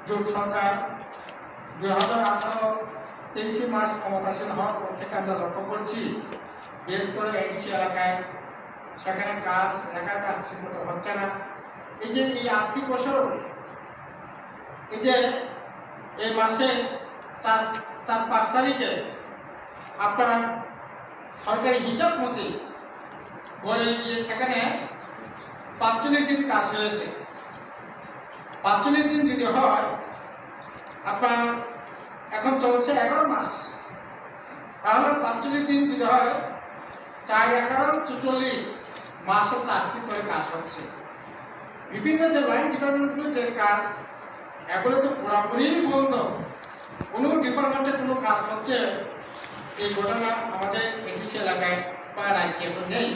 জোট সরকার 2018-23 মাস ক্ষমতাসীন হওয়ার পর থেকে আমরা লক্ষ্য করছি, বিশেষ করে এডিসি এলাকায় সেখানে কাজ লেখার কাজ ঠিকমতো হচ্ছে না। এই যে এই আর্থিক বছর, এই যে এই মাসে 4-5 তারিখে আপনার সরকারি হিসাব মতে ঘরে গিয়ে সেখানে 45 দিন কাজ হয়েছে। 45 দিন যদি হয়, আপনার এখন চলছে 11 মাস, তাহলে 45 দিন যদি হয় 4-11-44 মাসে 4 দিন করে কাজ হচ্ছে। বিভিন্ন যে লাইন ডিপার্টমেন্টগুলো যে কাজ, এগুলো তো পুরোপুরি বন্ধ, কোনো ডিপার্টমেন্টে কোনো কাজ হচ্ছে এই ঘটনা আমাদের এডিসি এলাকায় প্রায় রাজ্যে এখন নেই।